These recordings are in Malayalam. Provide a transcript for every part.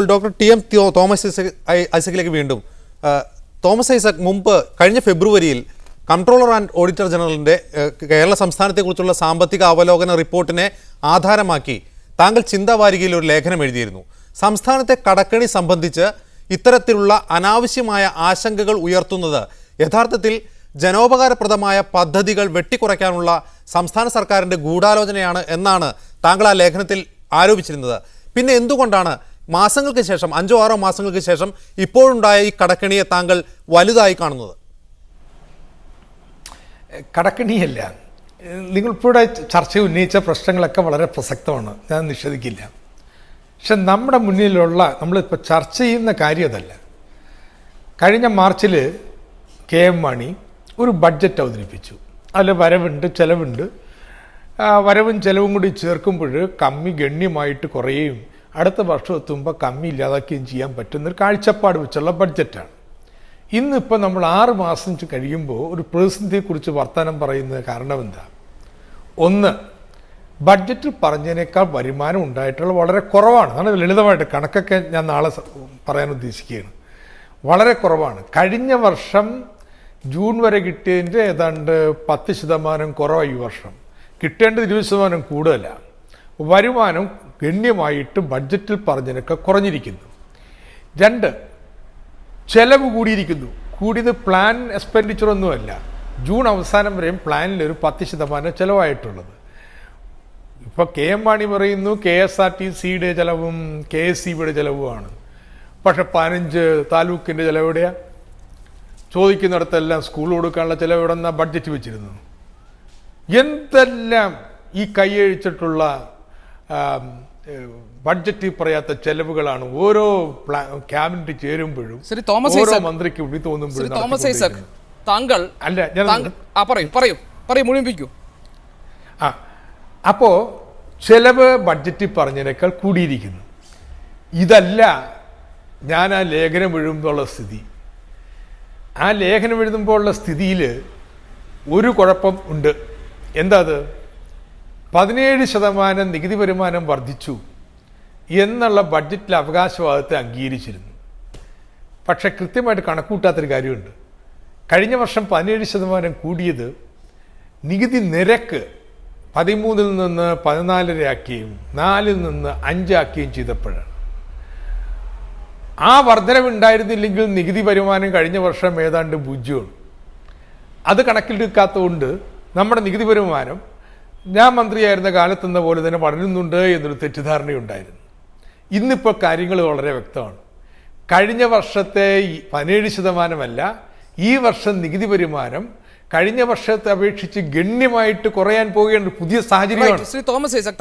ഇപ്പോൾ ഡോക്ടർ ടി എം തോമസ് ഐസക്കിലേക്ക് വീണ്ടും. തോമസ് ഐസക് മുമ്പ് കഴിഞ്ഞ ഫെബ്രുവരിയിൽ കൺട്രോളർ ആൻഡ് ഓഡിറ്റർ ജനറലിൻ്റെ കേരള സംസ്ഥാനത്തെക്കുറിച്ചുള്ള സാമ്പത്തിക അവലോകന റിപ്പോർട്ടിനെ ആധാരമാക്കി താങ്കൾ ചിന്താവാരികയിൽ ഒരു ലേഖനം എഴുതിയിരുന്നു. സംസ്ഥാനത്തെ കടക്കണി സംബന്ധിച്ച് ഇത്തരത്തിലുള്ള അനാവശ്യമായ ആശങ്കകൾ ഉയർത്തുന്നത് യഥാർത്ഥത്തിൽ ജനോപകാരപ്രദമായ പദ്ധതികൾ വെട്ടിക്കുറയ്ക്കാനുള്ള സംസ്ഥാന സർക്കാരിൻ്റെ ഗൂഢാലോചനയാണ് എന്നാണ് താങ്കൾ ആ ലേഖനത്തിൽ ആരോപിച്ചിരുന്നത്. പിന്നെ എന്തുകൊണ്ടാണ് മാസങ്ങൾക്ക് ശേഷം 5-6 മാസങ്ങൾക്ക് ശേഷം ഇപ്പോഴുണ്ടായ ഈ കടക്കണിയെ താങ്കൾ വലുതായി കാണുന്നത്? കടക്കണിയല്ല, നിങ്ങളിപ്പോഴുടെ ചർച്ച ഉന്നയിച്ച പ്രശ്നങ്ങളൊക്കെ വളരെ പ്രസക്തമാണ്, ഞാൻ നിഷേധിക്കില്ല. പക്ഷെ നമ്മുടെ മുന്നിലുള്ള നമ്മളിപ്പോൾ ചർച്ച ചെയ്യുന്ന കാര്യം അതല്ല. കഴിഞ്ഞ മാർച്ചിൽ KM മാണി ഒരു ബഡ്ജറ്റ് അവതരിപ്പിച്ചു. അതിൽ വരവുണ്ട്, ചെലവുണ്ട്. വരവും ചെലവും കൂടി ചേർക്കുമ്പോൾ കമ്മി ഗണ്യമായിട്ട് കുറയുകയും അടുത്ത വർഷം എത്തുമ്പോൾ കമ്മി ഇല്ലാതാക്കുകയും ചെയ്യാൻ പറ്റുന്നൊരു കാഴ്ചപ്പാട് വെച്ചുള്ള ബഡ്ജറ്റാണ്. ഇന്നിപ്പോൾ നമ്മൾ 6 മാസം കഴിയുമ്പോൾ ഒരു പ്രതിസന്ധിയെക്കുറിച്ച് വർത്തമാനം പറയുന്നത് കാരണം എന്താ? ഒന്ന്, ബഡ്ജറ്റിൽ പറഞ്ഞതിനേക്കാൾ വരുമാനം ഉണ്ടായിട്ടുള്ള വളരെ കുറവാണ്. അതാണ് ലളിതമായിട്ട് കണക്കൊക്കെ ഞാൻ നാളെ പറയാൻ ഉദ്ദേശിക്കുകയാണ്. വളരെ കുറവാണ്. കഴിഞ്ഞ വർഷം ജൂൺ വരെ കിട്ടിയതിൻ്റെ ഏതാണ്ട് 10% കുറവായി. ഈ വർഷം കിട്ടേണ്ടത് 20% കൂടുതലാണ്. വരുമാനം ഗണ്യമായിട്ട് ബഡ്ജറ്റിൽ പറഞ്ഞതിനൊക്കെ കുറഞ്ഞിരിക്കുന്നു. 2, ചെലവ് കൂടിയിരിക്കുന്നു. കൂടിയത് പ്ലാൻ എക്സ്പെൻഡിച്ചറൊന്നുമല്ല. ജൂൺ അവസാനം വരെയും പ്ലാനിൽ ഒരു 10% ചിലവായിട്ടുള്ളത്. ഇപ്പോൾ KM മാണി പറയുന്നു KSRTCയുടെ ചിലവും KSEBിയുടെ ചിലവുമാണ്. പക്ഷെ 15 താലൂക്കിൻ്റെ ചിലവ് എവിടെയാണ്? ചോദിക്കുന്നിടത്തെല്ലാം സ്കൂൾ കൊടുക്കാനുള്ള ചിലവ് എവിടെ നിന്നാണ് ബഡ്ജറ്റ് വെച്ചിരുന്നു? എന്തെല്ലാം ഈ കൈയഴിച്ചിട്ടുള്ള ബഡ്ജറ്റിൽ പറയാത്ത ചെലവുകളാണ് ഓരോ ക്യാബിനറ്റ് ചേരുമ്പോഴും ഓരോ മന്ത്രിക്ക് ഉള്ളി തോന്നുമ്പോഴും. അപ്പോ ചെലവ് ബഡ്ജറ്റിൽ പറഞ്ഞതിനേക്കാൾ കൂടിയിരിക്കുന്നു. ഇതല്ല ഞാൻ ആ ലേഖനം എഴുതുമ്പോഴുള്ള സ്ഥിതി. ആ ലേഖനം എഴുതുമ്പോഴുള്ള സ്ഥിതിയിൽ ഒരു കുഴപ്പം ഉണ്ട്. എന്താ അത്? 17% നികുതി വരുമാനം വർദ്ധിച്ചു എന്നുള്ള ബഡ്ജറ്റിലെ അവകാശവാദത്തെ അംഗീകരിച്ചിരുന്നു. പക്ഷെ കൃത്യമായിട്ട് കണക്കൂട്ടാത്തൊരു കാര്യമുണ്ട്. കഴിഞ്ഞ വർഷം 17% കൂടിയത് നികുതി നിരക്ക് 13 നിന്ന് 14 ആക്കുകയും 4 നിന്ന് 5 ആക്കുകയും ചെയ്തപ്പോഴാണ്. ആ വർധനവുണ്ടായിരുന്നില്ലെങ്കിൽ നികുതി വരുമാനം കഴിഞ്ഞ വർഷം ഏതാണ്ട് 0. അത് കണക്കിലെടുക്കാത്തതുകൊണ്ട് നമ്മുടെ നികുതി വരുമാനം ഞാൻ മന്ത്രിയായിരുന്ന കാലത്തെന്ന പോലെ തന്നെ വളരുന്നുണ്ട് എന്നൊരു തെറ്റിദ്ധാരണയുണ്ടായിരുന്നു. ഇന്നിപ്പോൾ കാര്യങ്ങൾ വളരെ വ്യക്തമാണ്. കഴിഞ്ഞ വർഷത്തെ 17% ഈ വർഷം നികുതി വരുമാനം കഴിഞ്ഞ വർഷത്തെ അപേക്ഷിച്ച് ഗണ്യമായിട്ട് കുറയാൻ പോവുകയാണ്. പുതിയ സാഹചര്യമാണ്. ശ്രീ തോമസ് ഐസക്,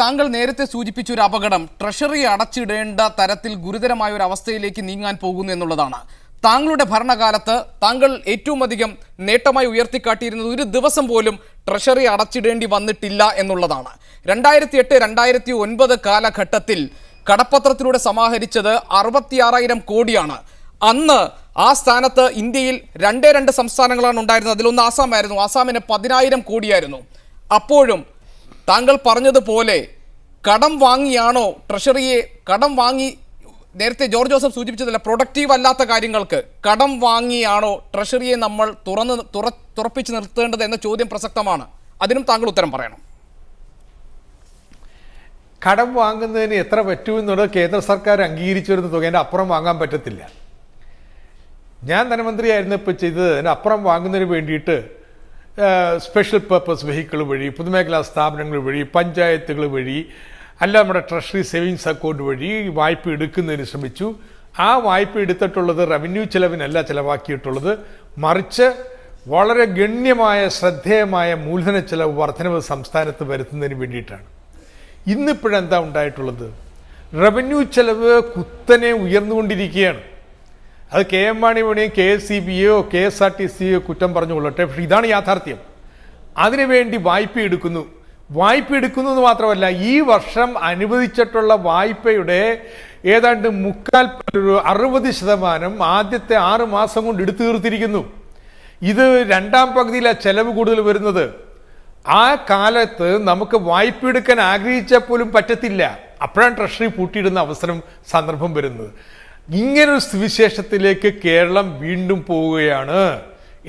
താങ്കൾ നേരത്തെ സൂചിപ്പിച്ച ഒരു അപകടം ട്രഷറി അടച്ചിടേണ്ട തരത്തിൽ ഗുരുതരമായ ഒരു അവസ്ഥയിലേക്ക് നീങ്ങാൻ പോകുന്നു എന്നുള്ളതാണ്. താങ്കളുടെ ഭരണകാലത്ത് താങ്കൾ ഏറ്റവും അധികം നേട്ടമായി ഉയർത്തിക്കാട്ടിയിരുന്നത് ഒരു ദിവസം പോലും ട്രഷറി അടച്ചിടേണ്ടി വന്നിട്ടില്ല എന്നുള്ളതാണ്. 2008-2009 കാലഘട്ടത്തിൽ കടപ്പത്രത്തിലൂടെ സമാഹരിച്ചത് 66,000 കോടിയാണ്. അന്ന് ആ സ്ഥാനത്ത് ഇന്ത്യയിൽ 2 സംസ്ഥാനങ്ങളാണ് ഉണ്ടായിരുന്നത്. അതിലൊന്ന് ആസാമായിരുന്നു. ആസാമിന് 10,000 കോടിയായിരുന്നു. അപ്പോഴും താങ്കൾ പറഞ്ഞതുപോലെ കടം വാങ്ങിയാണോ ട്രഷറിയെ കടം വാങ്ങി, നേരത്തെ ജോർജ് ജോസഫ് സൂചിപ്പിച്ചതല്ല, പ്രൊഡക്റ്റീവ് അല്ലാത്ത കാര്യങ്ങൾക്ക് കടം വാങ്ങിയാണോ ട്രഷറിയെ നമ്മൾ തുറപ്പിച്ച് നിർത്തേണ്ടത് എന്ന ചോദ്യം പ്രസക്തമാണ്. അതിനും താങ്കൾ ഉത്തരം പറയണം. കടം വാങ്ങുന്നതിന് എത്ര പറ്റുമെന്നുള്ളത് കേന്ദ്ര സർക്കാർ അംഗീകരിച്ചു വരുന്ന തുകേൻ്റെ അപ്പുറം വാങ്ങാൻ പറ്റത്തില്ല. ഞാൻ ധനമന്ത്രിയായിരുന്നപ്പോൾ ചെയ്തത് അതിനപ്പുറം വാങ്ങുന്നതിന് വേണ്ടിയിട്ട് സ്പെഷ്യൽ പർപ്പസ് വെഹിക്കിൾ വഴി, പൊതുമേഖലാ സ്ഥാപനങ്ങൾ വഴി, പഞ്ചായത്തുകൾ വഴി, അല്ല നമ്മുടെ ട്രഷറി സേവിങ്സ് അക്കൗണ്ട് വഴി വായ്പ എടുക്കുന്നതിന് ശ്രമിച്ചു. ആ വായ്പ എടുത്തിട്ടുള്ളത് റവന്യൂ ചെലവിനല്ല ചിലവാക്കിയിട്ടുള്ളത്, മറിച്ച് വളരെ ഗണ്യമായ ശ്രദ്ധേയമായ മൂലധന ചെലവ് വർധനവ് സംസ്ഥാനത്ത് വരുത്തുന്നതിന് വേണ്ടിയിട്ടാണ്. ഇന്നിപ്പോഴെന്താ ഉണ്ടായിട്ടുള്ളത്? റവന്യൂ ചെലവ് കുത്തനെ ഉയർന്നുകൊണ്ടിരിക്കുകയാണ്. അത് KM മാണി വേണമെങ്കിൽ KSEBയോ KSRTCയോ കുറ്റം പറഞ്ഞുകൊള്ളട്ടെ, പക്ഷെ ഇതാണ് യാഥാർത്ഥ്യം. അതിനുവേണ്ടി വായ്പ എടുക്കുന്നു എന്ന് മാത്രമല്ല, ഈ വർഷം അനുവദിച്ചിട്ടുള്ള വായ്പയുടെ ഏതാണ്ട് 60% ആദ്യത്തെ 6 മാസം കൊണ്ട് എടുത്തു തീർത്തിരിക്കുന്നു. ഇത് രണ്ടാം പകുതിയിലാണ് ചെലവ് കൂടുതൽ വരുന്നത്. ആ കാലത്ത് നമുക്ക് വായ്പ എടുക്കാൻ ആഗ്രഹിച്ചാൽ പോലും പറ്റത്തില്ല. അപ്പോഴാണ് ട്രഷറി പൂട്ടിയിടുന്ന അവസരം സന്ദർഭം വരുന്നത്. ഇങ്ങനൊരു സ്ഥിതിവിശേഷത്തിലേക്ക് കേരളം വീണ്ടും പോവുകയാണ്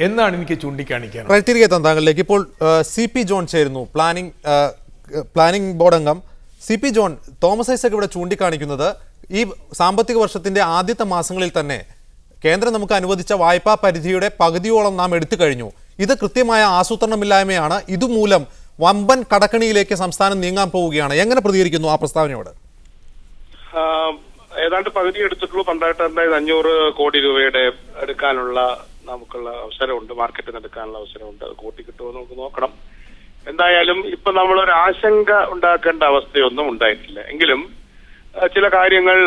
എന്നാണ് എനിക്ക് ചൂണ്ടിക്കാണിക്കാൻ. തിരികെ എത്താൻ താങ്കളിലേക്ക്. ഇപ്പോൾ CP ജോൺ ചേരുന്നു, പ്ലാനിംഗ് ബോർഡ് അംഗം. CP ജോൺ, തോമസ് ഐസക് ഇവിടെ ചൂണ്ടിക്കാണിക്കുന്നത് ഈ സാമ്പത്തിക വർഷത്തിന്റെ ആദ്യത്തെ മാസങ്ങളിൽ തന്നെ കേന്ദ്രം നമുക്ക് അനുവദിച്ച വായ്പാ പരിധിയുടെ പകുതിയോളം നാം എടുത്തു കഴിഞ്ഞു. ഇത് കൃത്യമായ ആസൂത്രണമില്ലായ്മയാണ്. ഇതുമൂലം വമ്പൻ കടക്കണിയിലേക്ക് സംസ്ഥാനം നീങ്ങാൻ പോവുകയാണ്. എങ്ങനെ പ്രതികരിക്കുന്നു ആ പ്രസ്താവനയോട്? ഏതാണ്ട് പകുതി എടുത്തിട്ടുള്ളൂ. 12,500 കോടി രൂപയുടെ എടുക്കാനുള്ള നമുക്കുള്ള അവസരമുണ്ട്, മാർക്കറ്റിൽ നിന്ന് എടുക്കാനുള്ള അവസരമുണ്ട്. അത് കൂട്ടി കിട്ടുമോ നമുക്ക് നോക്കണം. എന്തായാലും ഇപ്പൊ നമ്മളൊരു ആശങ്ക ഉണ്ടാക്കേണ്ട അവസ്ഥയൊന്നും ഉണ്ടായിട്ടില്ല. എങ്കിലും ചില കാര്യങ്ങൾ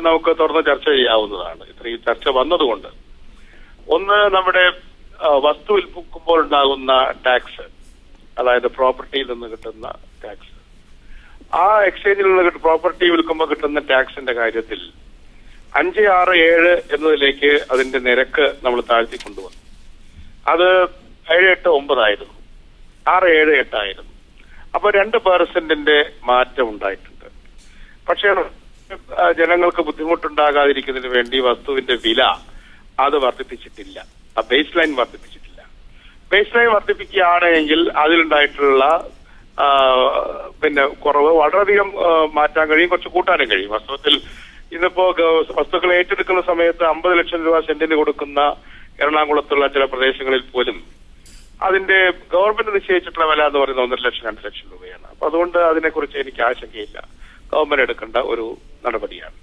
നമുക്ക് തുറന്ന് ചർച്ച ചെയ്യാവുന്നതാണ് ഇത്രയും ചർച്ച വന്നതുകൊണ്ട്. ഒന്ന്, നമ്മുടെ വസ്തു വിൽക്കുമ്പോൾ ഉണ്ടാകുന്ന ടാക്സ്, അതായത് പ്രോപ്പർട്ടിയിൽ നിന്ന് കിട്ടുന്ന ടാക്സ്. ആ എക്സ്ചേഞ്ചിൽ നിന്ന് പ്രോപ്പർട്ടി വിൽക്കുമ്പോൾ കിട്ടുന്ന ടാക്സിന്റെ കാര്യത്തിൽ 5, 6, 7 എന്നതിലേക്ക് അതിന്റെ നിരക്ക് നമ്മൾ താഴ്ത്തി കൊണ്ടുവന്നു. അത് 7, 8, 9 ആയിരുന്നു. 6, 7, 8 ആയിരുന്നു. അപ്പൊ 2% മാറ്റം ഉണ്ടായിട്ടുണ്ട്. പക്ഷേ ജനങ്ങൾക്ക് ബുദ്ധിമുട്ടുണ്ടാകാതിരിക്കുന്നതിന് വേണ്ടി വസ്തുവിന്റെ വില അത് വർദ്ധിപ്പിച്ചിട്ടില്ല. ആ ബേസ് ലൈൻ വർദ്ധിപ്പിച്ചിട്ടില്ല. ബേസ് ലൈൻ വർദ്ധിപ്പിക്കുകയാണെങ്കിൽ അതിലുണ്ടായിട്ടുള്ള കുറവ് വളരെയധികം മാറ്റാൻ കഴിയും, കുറച്ച് കൂട്ടാനും കഴിയും. വാസ്തവത്തിൽ ഇന്നിപ്പോ വസ്തുക്കൾ ഏറ്റെടുക്കുന്ന സമയത്ത് 50 ലക്ഷം രൂപ സെന്റിന് കൊടുക്കുന്ന എറണാകുളത്തുള്ള ചില പ്രദേശങ്ങളിൽ പോലും അതിന്റെ ഗവൺമെന്റ് നിശ്ചയിച്ചിട്ടുള്ള വില എന്ന് പറയുന്നത് 1.5 ലക്ഷം 2 ലക്ഷം രൂപയാണ്. അപ്പൊ അതുകൊണ്ട് അതിനെക്കുറിച്ച് എനിക്ക് ആശങ്കയില്ല. ഗവൺമെന്റ് എടുക്കേണ്ട ഒരു നടപടിയാണ്.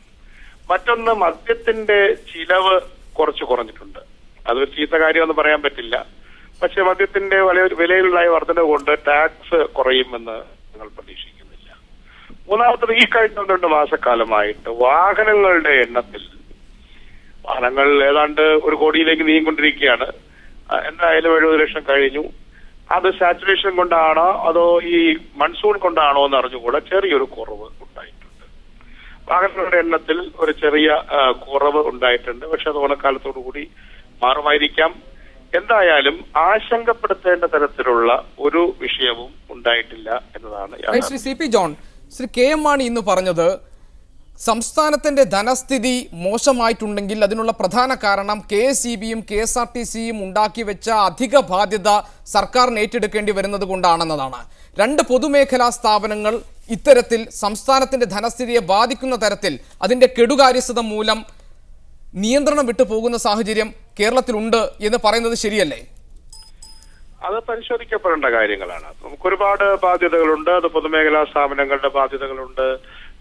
മറ്റൊന്ന്, മദ്യത്തിന്റെ ചിലവ് കുറഞ്ഞിട്ടുണ്ട്. അതൊരു ചീത്ത കാര്യമെന്ന് പറയാൻ പറ്റില്ല. പക്ഷെ മദ്യത്തിന്റെ വിലയിലുണ്ടായ വർധന കൊണ്ട് ടാക്സ് കുറയുമെന്ന് ഞങ്ങൾ പ്രതീക്ഷിക്കുന്നില്ല. മൂന്നാമത്തത്, ഈ കഴിഞ്ഞ 2 മാസക്കാലമായിട്ട് വാഹനങ്ങളുടെ എണ്ണത്തിൽ വാഹനങ്ങൾ ഏതാണ്ട് 1 കോടിയിലേക്ക് നീങ്ങിക്കൊണ്ടിരിക്കുകയാണ്. എന്തായാലും 70 ലക്ഷം കഴിഞ്ഞു. അത് സാച്ചുറേഷൻ കൊണ്ടാണോ അതോ ഈ മൺസൂൺ കൊണ്ടാണോ എന്ന് അറിഞ്ഞുകൂടെ ചെറിയൊരു കുറവ് ഉണ്ടായിട്ടുണ്ട്. വാഹനങ്ങളുടെ എണ്ണത്തിൽ ഒരു ചെറിയ കുറവ് ഉണ്ടായിട്ടുണ്ട്. പക്ഷെ അത് ഓണക്കാലത്തോടു കൂടി മാറുമായിരിക്കാം. എന്തായാലും ആശങ്കപ്പെടുത്തേണ്ട തരത്തിലുള്ള ഒരു വിഷയവും ഉണ്ടായിട്ടില്ല എന്നതാണ്. Shri CP John, Shri KM Mani ഇന്ന് പറഞ്ഞത് സംസ്ഥാനത്തിന്റെ ധനസ്ഥിതി മോശമായിട്ടുണ്ടെങ്കിൽ അതിനുള്ള പ്രധാന കാരണം KSEBയും KSRTCയും ഉണ്ടാക്കി വെച്ച അധിക ബാധ്യത സർക്കാരിന് ഏറ്റെടുക്കേണ്ടി വരുന്നത് കൊണ്ടാണെന്നതാണ്. 2 പൊതുമേഖലാ സ്ഥാപനങ്ങൾ ഇത്തരത്തിൽ സംസ്ഥാനത്തിന്റെ ധനസ്ഥിതിയെ ബാധിക്കുന്ന തരത്തിൽ അതിന്റെ കെടുകാര്യസ്ഥത മൂലം നിയന്ത്രണം വിട്ടു പോകുന്ന സാഹചര്യം കേരളത്തിലുണ്ട് എന്ന് പറയുന്നത് ശരിയല്ലേ? അത് പരിശോധിക്കപ്പെടേണ്ട കാര്യങ്ങളാണ്. നമുക്കൊരുപാട് ബാധ്യതകളുണ്ട്. അത് പൊതുമേഖലാ സ്ഥാപനങ്ങളുടെ ബാധ്യതകളുണ്ട്.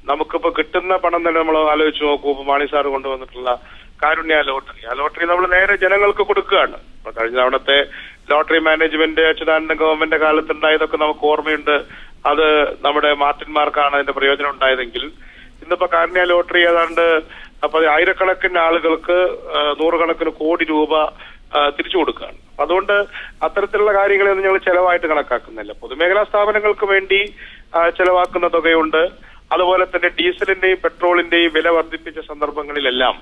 നമുക്കിപ്പോ കിട്ടുന്ന പണം തന്നെ നമ്മൾ ആലോചിച്ച് നോക്കൂ. മാണി സാർ കൊണ്ടുവന്നിട്ടുള്ള കാരുണ്യ ലോട്ടറി, ആ ലോട്ടറി നമ്മൾ നേരെ ജനങ്ങൾക്ക് കൊടുക്കുകയാണ്. ഇപ്പൊ കഴിഞ്ഞ തവണത്തെ ലോട്ടറി മാനേജ്മെന്റ് അച്യുതാനന്ദൻ ഗവൺമെന്റ് കാലത്തുണ്ടായതൊക്കെ നമുക്ക് ഓർമ്മയുണ്ട്. അത് നമ്മുടെ മാർട്ടിന്മാർക്കാണ് അതിന്റെ പ്രയോജനം ഉണ്ടായതെങ്കിൽ ഇന്നിപ്പോ കാരുണ്യ ലോട്ടറി ഏതാണ്ട് ആയിരക്കണക്കിന് ആളുകൾക്ക് 100 കണക്കിന് കോടി രൂപ തിരിച്ചു കൊടുക്കുകയാണ്. അതുകൊണ്ട് അത്തരത്തിലുള്ള കാര്യങ്ങളൊന്നും ഞങ്ങൾ ചെലവായിട്ട് കണക്കാക്കുന്നില്ല. പൊതുമേഖലാ സ്ഥാപനങ്ങൾക്ക് വേണ്ടി ചെലവാക്കുന്ന തുകയുണ്ട്. അതുപോലെ തന്നെ ഡീസലിന്റെയും പെട്രോളിന്റെയും വില വർദ്ധിപ്പിച്ച സന്ദർഭങ്ങളിലെല്ലാം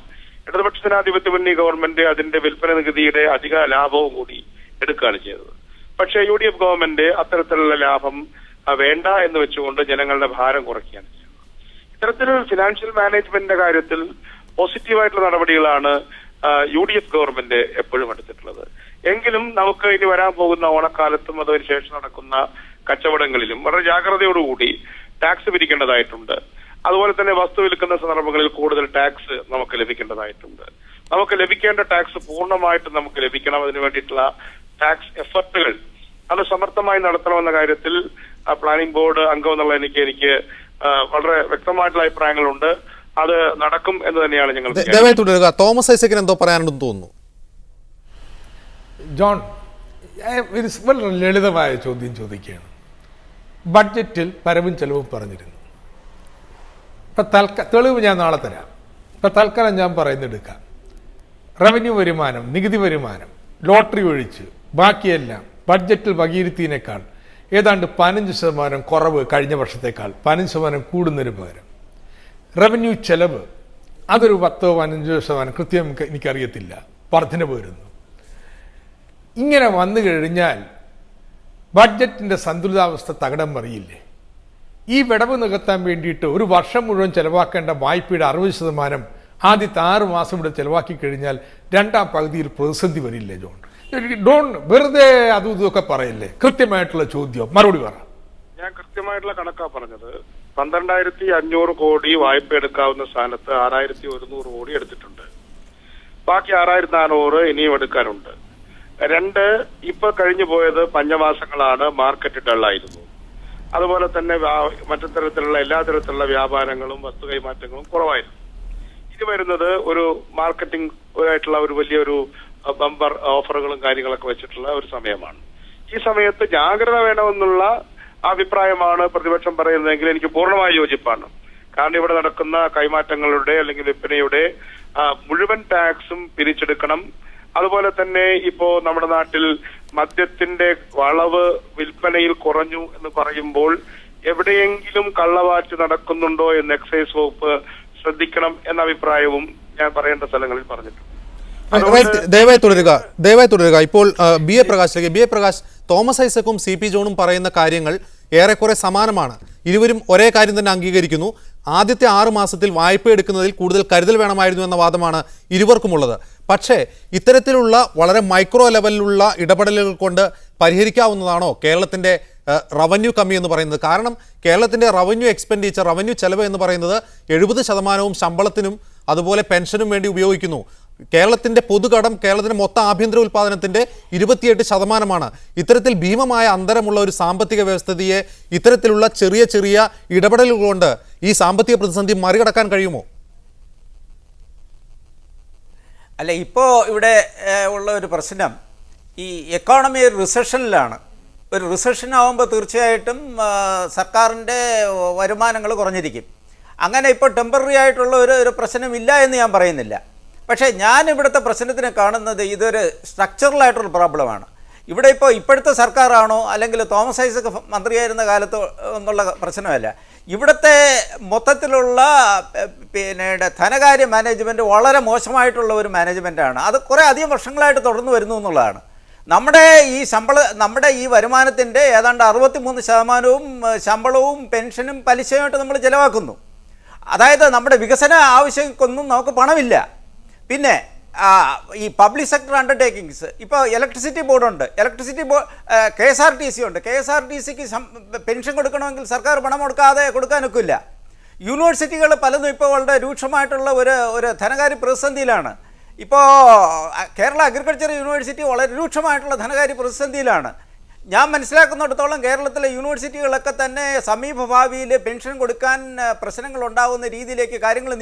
ഇടതുപക്ഷ ജനാധിപത്യ മുന്നണി ഗവൺമെന്റ് അതിന്റെ വിൽപ്പന നികുതിയുടെ അധിക ലാഭവും കൂടി എടുക്കുകയാണ് ചെയ്തത്. പക്ഷേ UDF ഗവൺമെന്റ് അത്തരത്തിലുള്ള ലാഭം വേണ്ട എന്ന് വെച്ചുകൊണ്ട് ജനങ്ങളുടെ ഭാരം കുറയ്ക്കുകയാണ് ചെയ്തത്. ഇത്തരത്തിലുള്ള ഫിനാൻഷ്യൽ മാനേജ്മെന്റിന്റെ കാര്യത്തിൽ പോസിറ്റീവായിട്ടുള്ള നടപടികളാണ് UDF ഗവൺമെന്റ് എപ്പോഴും എടുത്തിട്ടുള്ളത്. എങ്കിലും നമുക്ക് ഇനി വരാൻ പോകുന്ന ഓണക്കാലത്തും അതിന് ശേഷം നടക്കുന്ന കച്ചവടങ്ങളിലും വളരെ ജാഗ്രതയോടുകൂടി ടാക്സ് പിരിക്കേണ്ടതായിട്ടുണ്ട്. അതുപോലെ തന്നെ വസ്തു വിൽക്കുന്ന സന്ദർഭങ്ങളിൽ കൂടുതൽ ടാക്സ് നമുക്ക് ലഭിക്കേണ്ടതായിട്ടുണ്ട്. നമുക്ക് ലഭിക്കേണ്ട ടാക്സ് പൂർണ്ണമായിട്ടും നമുക്ക് ലഭിക്കണം. അതിനു വേണ്ടിയിട്ടുള്ള ടാക്സ് എഫർട്ടുകൾ അത് സമർത്ഥമായി നടത്തണമെന്ന കാര്യത്തിൽ പ്ലാനിംഗ് ബോർഡ് അംഗം എന്നുള്ള എനിക്ക് വളരെ വ്യക്തമായിട്ടുള്ള അഭിപ്രായങ്ങളുണ്ട്. അത് നടക്കും എന്ന് തന്നെയാണ് ഞങ്ങൾ. ദയവായി തുടരുക. തോമസ് ഐസക്കിന് എന്തോ പറയാനുണ്ടെന്ന് തോന്നുന്നു. ജോൺ, വളരെ ലളിതമായ ചോദ്യം ചോദിക്കുകയാണ്. ബഡ്ജറ്റിൽ വരവും ചെലവും പറഞ്ഞിരുന്നു. ഇപ്പം തെളിവ് ഞാൻ നാളെ തരാം. ഇപ്പം തൽക്കാലം ഞാൻ പറയുന്നെടുക്കാം. റവന്യൂ വരുമാനം, നികുതി വരുമാനം, ലോട്ടറി ഒഴിച്ച് ബാക്കിയെല്ലാം ബഡ്ജറ്റിൽ വകയിരുത്തിയതിനേക്കാൾ ഏതാണ്ട് 15% കുറവ് കഴിഞ്ഞ വർഷത്തേക്കാൾ 15% കൂടുന്നതിന് പകരം റവന്യൂ ചെലവ് അതൊരു 10-15% കൃത്യം എനിക്കറിയത്തില്ല വർധനവ് വരുന്നു. ഇങ്ങനെ വന്നു കഴിഞ്ഞാൽ ബഡ്ജറ്റിൻ്റെ സന്തുലിതാവസ്ഥ തകിടം മറിയില്ലേ? ഈ വിടവ് നികത്താൻ വേണ്ടിയിട്ട് ഒരു വർഷം മുഴുവൻ ചെലവാക്കേണ്ട വായ്പയുടെ 60% ആദ്യത്തെ 6 മാസം ഇവിടെ ചെലവാക്കി കഴിഞ്ഞാൽ രണ്ടാം പകുതിയിൽ പ്രതിസന്ധി വരില്ലേ ജോൺ? വെറുതെ അതും ഇതൊക്കെ പറയില്ലേ? കൃത്യമായിട്ടുള്ള ചോദ്യം മറുപടി പറ. ഞാൻ കൃത്യമായിട്ടുള്ള കണക്കാ പറഞ്ഞത്. 12,500 കോടി വായ്പ എടുക്കാവുന്ന സ്ഥാനത്ത് 6,100 കോടി എടുത്തിട്ടുണ്ട്. ബാക്കി 6,400 ഇനിയും എടുക്കാനുണ്ട്. 2, ഇപ്പൊ കഴിഞ്ഞു പോയത് പഞ്ഞമാസങ്ങളാണ്. മാർക്കറ്റ് ഡള്ളായിരുന്നു. അതുപോലെ തന്നെ മറ്റു തരത്തിലുള്ള എല്ലാ തരത്തിലുള്ള വ്യാപാരങ്ങളും വസ്തു കൈമാറ്റങ്ങളും കുറവായിരുന്നു. ഇത് വരുന്നത് ഒരു മാർക്കറ്റിംഗ് ആയിട്ടുള്ള ഒരു വലിയൊരു ബമ്പർ ഓഫറുകളും കാര്യങ്ങളൊക്കെ വെച്ചിട്ടുള്ള ഒരു സമയമാണ്. ഈ സമയത്ത് ജാഗ്രത വേണമെന്നുള്ള അഭിപ്രായമാണ് പ്രതിപക്ഷം പറയുന്നതെങ്കിൽ എനിക്ക് പൂർണ്ണമായി യോജിപ്പാണ്. കാരണം ഇവിടെ നടക്കുന്ന കൈമാറ്റങ്ങളുടെ അല്ലെങ്കിൽ വിൽപ്പനയുടെ മുഴുവൻ ടാക്സും പിരിച്ചെടുക്കണം. അതുപോലെ തന്നെ ഇപ്പോ നമ്മുടെ നാട്ടിൽ മദ്യത്തിന്റെ വളവ് വിൽപ്പനയിൽ കുറഞ്ഞു എന്ന് പറയുമ്പോൾ എവിടെയെങ്കിലും കള്ളവാറ്റ് നടക്കുന്നുണ്ടോ എന്ന് എക്സൈസ് വകുപ്പ് ശ്രദ്ധിക്കണം എന്ന അഭിപ്രായവും ഞാൻ പറയേണ്ട സ്ഥലങ്ങളിൽ പറഞ്ഞിട്ടുണ്ട്. ദയവായി തുടരുക. ഇപ്പോൾ ബി എ പ്രകാശ്, തോമസ് ഐസക്കും CP ജോണും പറയുന്ന കാര്യങ്ങൾ ഏറെക്കുറെ സമാനമാണ്. ഇരുവരും ഒരേ കാര്യം തന്നെ അംഗീകരിക്കുന്നു. ആദ്യത്തെ 6 മാസത്തിൽ വായ്പ എടുക്കുന്നതിൽ കൂടുതൽ കരുതൽ വേണമായിരുന്നു എന്ന വാദമാണ് ഇരുവർക്കുമുള്ളത്. പക്ഷേ ഇത്തരത്തിലുള്ള വളരെ മൈക്രോ ലെവലിലുള്ള ഇടപെടലുകൾ കൊണ്ട് പരിഹരിക്കാവുന്നതാണോ കേരളത്തിൻ്റെ റവന്യൂ കമ്മി എന്ന് പറയുന്നത്? കാരണം കേരളത്തിൻ്റെ റവന്യൂ എക്സ്പെൻഡിച്ചർ, റവന്യൂ ചെലവ് എന്ന് പറയുന്നത് 70% ശമ്പളത്തിനും അതുപോലെ പെൻഷനും വേണ്ടി ഉപയോഗിക്കുന്നു. കേരളത്തിൻ്റെ പൊതുകടം കേരളത്തിൻ്റെ മൊത്തം ആഭ്യന്തര ഉൽപ്പാദനത്തിൻ്റെ 28%. ഇത്തരത്തിൽ ഭീമമായ അന്തരമുള്ള ഒരു സാമ്പത്തിക വ്യവസ്ഥിതിയെ ഇത്തരത്തിലുള്ള ചെറിയ ചെറിയ ഇടപെടലുകൾ കൊണ്ട് ഈ സാമ്പത്തിക പ്രതിസന്ധി മറികടക്കാൻ കഴിയുമോ? അല്ല, ഇപ്പോൾ ഇവിടെ ഉള്ള ഒരു പ്രശ്നം, ഈ എക്കോണമി ഒരു റിസഷനിലാണ്. ഒരു റിസഷൻ ആകുമ്പോൾ തീർച്ചയായിട്ടും സർക്കാരിൻ്റെ വരുമാനങ്ങൾ കുറഞ്ഞിരിക്കും. അങ്ങനെ ഇപ്പോൾ ടെമ്പററി ആയിട്ടുള്ള ഒരു പ്രശ്നമില്ല എന്ന് ഞാൻ പറയുന്നില്ല. പക്ഷേ ഞാൻ ഇവിടുത്തെ പ്രശ്നത്തിനെ കാണുന്നത് ഇതൊരു സ്ട്രക്ചറലായിട്ടുള്ള പ്രോബ്ലമാണ്. ഇവിടെ ഇപ്പോഴത്തെ സർക്കാരാണോ അല്ലെങ്കിൽ തോമസ് ഐസക് മന്ത്രിയായിരുന്ന കാലത്ത് എന്നുള്ള പ്രശ്നമല്ല. ഇവിടുത്തെ മൊത്തത്തിലുള്ള ധനകാര്യ മാനേജ്മെൻറ്റ് വളരെ മോശമായിട്ടുള്ള ഒരു മാനേജ്മെൻറ്റാണ്. അത് കുറേ അധികം വർഷങ്ങളായിട്ട് തുടർന്ന് വരുന്നു എന്നുള്ളതാണ്. നമ്മുടെ ഈ വരുമാനത്തിൻ്റെ ഏതാണ്ട് 63% ശമ്പളവും പെൻഷനും പലിശയുമായിട്ട് നമ്മൾ ചിലവാക്കുന്നു. അതായത് നമ്മുടെ വികസന ആവശ്യങ്ങൾക്കൊന്നും നമുക്ക് പണമില്ല. പിന്നെ ഈ പബ്ലിക് സെക്ടർ അണ്ടർടേക്കിങ്സ്, ഇപ്പോൾ ഇലക്ട്രിസിറ്റി ബോർഡുണ്ട്, KSRTC ഉണ്ട്. KSRTCക്ക് പെൻഷൻ കൊടുക്കണമെങ്കിൽ സർക്കാർ പണം കൊടുക്കാനൊക്കില്ല. യൂണിവേഴ്സിറ്റികൾ പലതും ഇപ്പോൾ വളരെ രൂക്ഷമായിട്ടുള്ള ഒരു ധനകാര്യ പ്രതിസന്ധിയിലാണ്. ഇപ്പോൾ കേരള അഗ്രികൾച്ചർ യൂണിവേഴ്സിറ്റി വളരെ രൂക്ഷമായിട്ടുള്ള ധനകാര്യ പ്രതിസന്ധിയിലാണ്. ഞാൻ മനസ്സിലാക്കുന്നിടത്തോളം കേരളത്തിലെ യൂണിവേഴ്സിറ്റികളൊക്കെ തന്നെ സമീപഭാവിയിൽ പെൻഷൻ കൊടുക്കാൻ പ്രശ്നങ്ങൾ ഉണ്ടാകുന്ന രീതിയിലേക്ക് കാര്യങ്ങൾ